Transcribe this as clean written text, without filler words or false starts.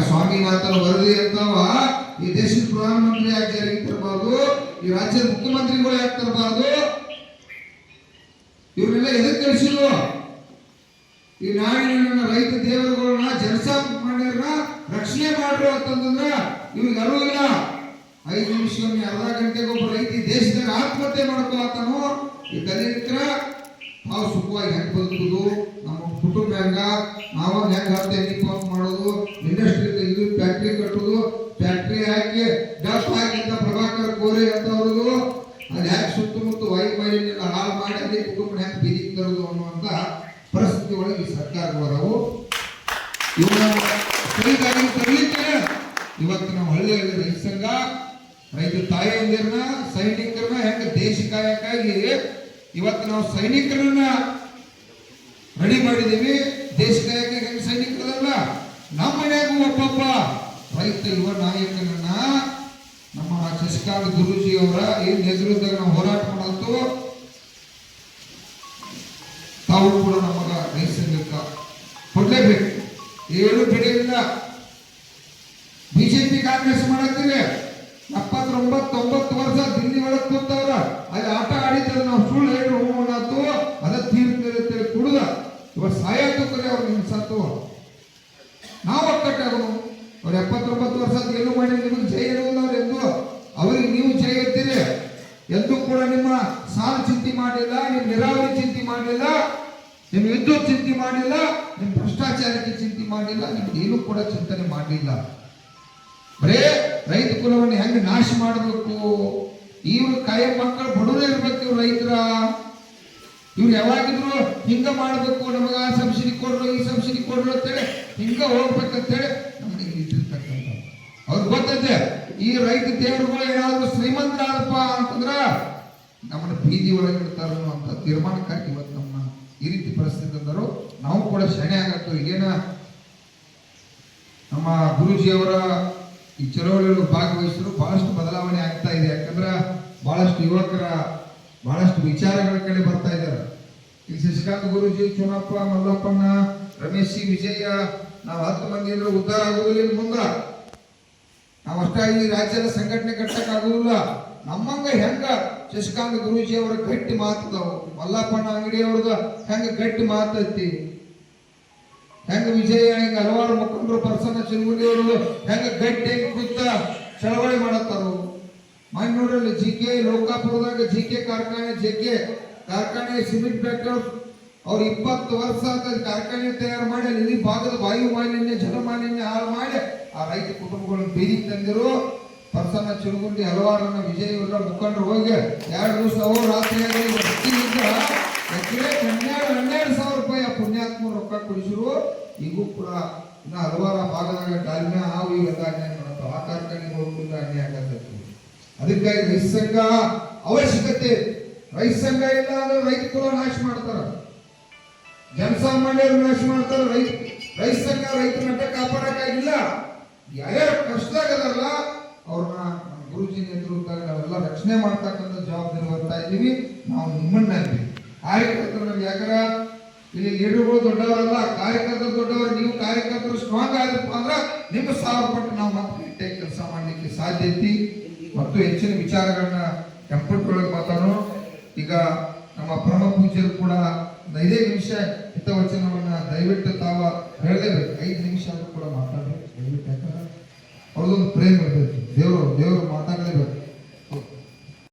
ಸ್ವಾಮಿನಾಥನ್ ವರದಿ ಅಂತವ ಈ ದೇಶದ ಪ್ರಧಾನಮಂತ್ರಿ ಆಗಿ ಜಾರಿಗೆ ತರಬಾರ್ದು, ಈ ರಾಜ್ಯದ ಮುಖ್ಯಮಂತ್ರಿಗಳು ಯಾಕೆ ತರಬಾರ್ದು? ಇವ್ರನ್ನೆಲ್ಲ ಎದಕ್ಕೆ ಕಳಿಸಿದ್ರು? ಈ ನಾಡಿನ ರೈತ ದೇವರುಗಳನ್ನ ಜನಸಾಮಾನ್ಯರನ್ನ ರಕ್ಷಣೆ ಮಾಡ್ರು ಅಂತಂದ್ರ ಇವ್ರಿಗೆ ಅರಿವಿಲ್ಲ. 5 ನಿಮಿಷಕ್ಕೊಮ್ಮೆ ಅರ್ಧ ಗಂಟೆಗೆ ಒಬ್ಬ ರೈತ ದೇಶದಾಗ ಆತ್ಮಹತ್ಯೆ ಮಾಡ್ಕೊಳತ್ತಾನು. ಈ ದಲಿತರ ನಾವು ಸುಖವಾಗಿ ಹೆಂಗ್ ಬದುಕುದು, ನಮ್ಮ ಕುಟುಂಬ ಹೆಂಗ, ನಾವು ಹೆಂಗ್ ಪಂಪ್ ಮಾಡೋದು, ಇಂಡಸ್ಟ್ರಿ ಇದು ಫ್ಯಾಕ್ಟ್ರಿ ಕಟ್ಟುದು, ಫ್ಯಾಕ್ಟ್ರಿ ಹಾಕಿ ಡಸ್ಟ್ ಹಾಕಿಂತ ಪ್ರಭಾಕರ್ ಕೋರೆ ಅಂತವ್ರದು ಅದು ಯಾಕೆ ಸುತ್ತಮುತ್ತ ವಾಯು ಮಾಲಿನ್ಯ ಹಾಳು ಮಾಡಿ ಅದೇ ಕುಟುಂಬ ಹೆಂಗ್ ಬೀದಿಗೆ ತರೋದು ಅನ್ನುವಂತ ಪರಿಸ್ಥಿತಿ ಒಳಗೆ ಈ ಸರ್ಕಾರಗಳವು. ಇವನ್ನ ತರಲಿಕ್ಕೆ ಇವತ್ತು ನಾವು ಹಳ್ಳಿಯಲ್ಲಿ ರೈತ ಸಂಘ, ರೈತ ತಾಯಿಯಂದಿರನ್ನ, ಸೈನಿಕರನ್ನ ಹೆಂಗ ದೇಶ ಕಾಯಕ್ಕಾಗಿ ಇವತ್ತು ನಾವು ಸೈನಿಕರನ್ನ ರೆಡಿ ಮಾಡಿದೀವಿ. ದೇಶ ಕಾಯಕ ಹೆಂಗ ಸೈನಿಕರಲ್ಲ, ನಮ್ಮ ಮನೆಯಾಗೂ ಒಬ್ಬೊಬ್ಬ ರೈತ ಯುವ ನಾಯಕನನ್ನ ನಮ್ಮ ಶಶಿಕಾಂತ್ ಗುರೂಜಿ ಅವರ ಏನ್ ನೇತೃತ್ವದಾಗ ನಾವು ಹೋರಾಟ ಮಾಡತ್ತು, ತಾವು ಕೂಡ ನಮಗ ರೈತ ಸಂಘಕ್ಕೆ ಕೊಡ್ಲೇಬೇಕು. ಏನು ಬಿಡಿಲ್ಲ. ಬಿಜೆಪಿ ಕಾಂಗ್ರೆಸ್ ಮಾಡತ್ತೀವಿ 79 ವರ್ಷ ದಿಲ್ಲಿ ಒಳಗೆ ಕೂತವ್ರ ಅಲ್ಲಿ ಆಟ ಆಡಿದ್ರೆ ನಾವು ಸುಳ್ಳು ಹೇಳಿ ಹೋಗೋಣಾತು ಅದ ತೀರ್ಥ ಕುಡುದ ಇವಾಗ ಸಾಯತ್ತು ಕರೆ ಅವ್ರು ನಿನ್ಸತ್ತು ನಾವು ಒಕ್ಕಟ್ಟಾಗನು. ಅವ್ರು 79 ವರ್ಷ ಏನು ಮಾಡಿ ನಿಮಗೆ ಜೈ ಎನ್ನುವುದವ್ರು ಎಂದು ಅವ್ರಿಗೆ ನೀವು ಜೈ ಎತ್ತೀರಿ. ಎಂದೂ ಕೂಡ ನಿಮ್ಮ ಸಾಲು ಚಿಂತೆ ಮಾಡಲಿಲ್ಲ, ನಿಮ್ಮ ನೀರಾವರಿ ಚಿಂತೆ ಮಾಡಲಿಲ್ಲ, ನಿಮ್ಮ ವಿದ್ಯುತ್ ಚಿಂತೆ ಮಾಡಲಿಲ್ಲ, ನಿಮ್ಮ ಭ್ರಷ್ಟಾಚಾರಕ್ಕೆ ಚಿಂತೆ ಮಾಡಲಿಲ್ಲ, ನಿಮ್ಗೆ ಏನು ಕೂಡ ಚಿಂತನೆ ಮಾಡಲಿಲ್ಲ. ಬರೇ ರೈತ ಕುಲವನ್ನು ಹೆಂಗ ನಾಶ ಮಾಡಬೇಕು, ಇವ್ರು ಕಾಯ ಮಕ್ಕಳು ಬಡವರೇ ಇರ್ಬೇಕು. ಇವ್ರು ರೈತರ ಇವ್ರು ಯಾವಾಗಿದ್ರು ಹಿಂಗ ಮಾಡ್ಬೇಕು, ನಮಗ ಆ ಸಬ್ಸಿಡಿ ಕೊಡ್ರು ಈ ಸಬ್ಸಿಡಿ ಕೊಡ್ರು ಅಂತೇಳಿ ಹಿಂಗ ಹೋಗ್ಬೇಕಂತೇಳಿ ನಮಗೆ ಇಟ್ಟಿರ್ತಕ್ಕಂಥ ಅವ್ರಿಗೆ ಗೊತ್ತೈತೆ. ಈ ರೈತ ದೇವರುಗಳು ಏನಾದ್ರು ಶ್ರೀಮಂತರಾದಪ್ಪ ಅಂತಂದ್ರ ನಮ್ಮನ್ನ ಬೀದಿ ಒಳಗೆ ಇಡ್ತಾರ ಅಂತ ತೀರ್ಮಾನಕ್ಕಾಗಿ ಇವತ್ತು ನಮ್ಮ ಈ ರೀತಿ ಪರಿಸ್ಥಿತಿ ಅಂದರು. ನಾವು ಕೂಡ ಶಣೆ ಆಗತ್ತು. ಈಗೇನ ನಮ್ಮ ಗುರೂಜಿಯವರ ಈ ಚಳವಳಿಗಳು ಭಾಗವಹಿಸಿದ್ರು ಬಹಳಷ್ಟು ಬದಲಾವಣೆ ಆಗ್ತಾ ಇದೆ. ಯಾಕಂದ್ರೆ ಬಹಳಷ್ಟು ಯುವಕರ ಬಹಳಷ್ಟು ವಿಚಾರಗಳ ಕಡೆ ಬರ್ತಾ ಇದ್ದಾರೆ. ಈಗ ಶಶಿಕಾಂತ್ ಗುರೂಜಿ, ಚುನಪ್ಪ, ಮಲ್ಲಪ್ಪಣ್ಣ, ರಮೇಶ್ ಸಿ, ವಿಜಯ, ನಾವು 10 ಮಂದಿ ಅಂದ್ರೆ ಉದ್ಧಾರ ಆಗುದಿಲ್ಲ. ಮುಂದ ನಾವು ಅಷ್ಟಾಗಿ ರಾಜ್ಯದ ಸಂಘಟನೆ ಕಟ್ಟಕ್ ಆಗುದಿಲ್ಲ. ನಮ್ಮಂಗ ಹೆಂಗ ಶಶಿಕಾಂತ್ ಗುರೂಜಿ ಅವರ ಗಟ್ಟಿ ಮಾತದವು, ಮಲ್ಲಪ್ಪಣ್ಣ ಅಂಗಡಿ ಅವ್ರದ ಹೆಂಗ ಗಟ್ಟಿ ಮಾತೈತಿ, ಹೆಂಗ ವಿಜಯ, ಹೆಂಗ ಹಲವಾರು ಮುಖಂಡರು, ಪ್ರಸನ್ನ ಚಿಲ್ಮುಂಡಿ ಅವರು ಹೆಂಗ ಗಟ್ಟಿ ಕೂತ ಚಳವಳಿ ಮಾಡತ್ತಾರು. ಮೈನೂರಲ್ಲಿ ಜಿಕೆ, ಲೋಕಾಪುರದಾಗ ಜಿಕೆ ಕಾರ್ಖಾನೆ ಸಿಮೆಂಟ್ ಫ್ಯಾಕ್ಟರಿ ಅವ್ರು 20 ವರ್ಷ ಕಾರ್ಖಾನೆ ತಯಾರು ಮಾಡಿ ಅಲ್ಲಿ ಭಾಗದ ವಾಯು ಮಾಲಿನ್ಯ, ಜಲ ಮಾಲಿನ್ಯ ಹಾಳು ಮಾಡಿ ಆ ರೈತ ಕುಟುಂಬಗಳನ್ನು ಬೀದಿಗೆ ತಂದಿರು. ಪ್ರಸನ್ನ ಚಿಲ್ಮುಂಡಿ ಹಲವಾರನ್ನ ವಿಜಯ ಇವರ ಮುಖಂಡರು ಹೋಗಿ 2 ದಿವಸ ಅವರು ರಾತ್ರಿಯಾಗಿ 12,000 ರೂಪಾಯಿ ಪುಣ್ಯಾತ್ಮ ರೊಕ್ಕ ಕೊಡಿಸಿರು. ಈಗೂ ಕೂಡ ಇನ್ನು ಹಲವಾರು ಭಾಗದಾಗ ಡಾಲ್ಮಿಯಾ ಹಾವು ಇವೆಲ್ಲ ಅನ್ಯಾಯ ಮಾಡತ್ತವ. ಆ ಕಾರ್ಖಾನೆಗೆ ಹೋಗಿಲ್ಲ ಅನ್ಯಾಯ ಆಗತ್ತೆ. ಅದಕ್ಕಾಗಿ ರೈತ ಸಂಘ ಅವಶ್ಯಕತೆ. ರೈತ ಸಂಘ ಇಲ್ಲ ಅಂದ್ರೆ ರೈತ ಕುಲ ನಾಶ ಮಾಡ್ತಾರ, ಜನಸಾಮಾನ್ಯರು ನಾಶ ಮಾಡ್ತಾರ. ರೈತ ಸಂಘ ರೈತರ ನಟ ಕಾಪಾಡಕ್ಕಾಗಿಲ್ಲ. ಯಾರ್ಯಾರು ಕಷ್ಟದಾಗದಾರಲ್ಲ ಅವ್ರನ್ನ ನಮ್ಮ ಗುರೂಜಿ ನೇತೃತ್ವದಾಗ ನಾವೆಲ್ಲ ರಕ್ಷಣೆ ಮಾಡ್ತಕ್ಕಂಥ ಜವಾಬ್ದಾರಿ ಹೊರ್ತಾ ಇದ್ದೀವಿ. ನಾವು ನಿಮ್ಮನ್ನಾಗಿ ಕಾರ್ಯಕರ್ತರಲ್ಲಿ, ಯಾಕಂದ್ರ ಇಲ್ಲಿ ಲೀಡರ್ಗಳು ದೊಡ್ಡವರಲ್ಲ, ಕಾರ್ಯಕರ್ತರು ದೊಡ್ಡವರು. ನೀವು ಕಾರ್ಯಕರ್ತರು ಸ್ಟ್ರಾಂಗ್ ಆಗಪ್ಪ ಅಂದ್ರ ನಿಮ್ಮ 1000 ಪಟ್ಟು ನಾವು ಮತ್ತೆ ಕೆಲಸ ಮಾಡ್ಲಿಕ್ಕೆ ಸಾಧ್ಯ ಐತಿ. ಮತ್ತು ಹೆಚ್ಚಿನ ವಿಚಾರಗಳನ್ನ ಕಂಪ್ಯೂಟರ್ ಒಳಗೆ ಮಾತಾಡೋಣ. ಈಗ ನಮ್ಮ ಪರಮ ಪೂಜ್ಯರು ಕೂಡ 5 ನಿಮಿಷ ಹಿತವಚನವನ್ನ ದಯವಿಟ್ಟು ತಾವ ಹೇಳಲೇಬೇಕು. 5 ನಿಮಿಷ ಕೂಡ ಮಾತಾಡಬೇಕು ದಯವಿಟ್ಟು. ಯಾಕಂದ್ರೆ ಅವ್ರದೊಂದು ಪ್ರೇಮ್ ಇರಬೇಕು. ದೇವರು ಮಾತಾಡಲೇಬೇಕು.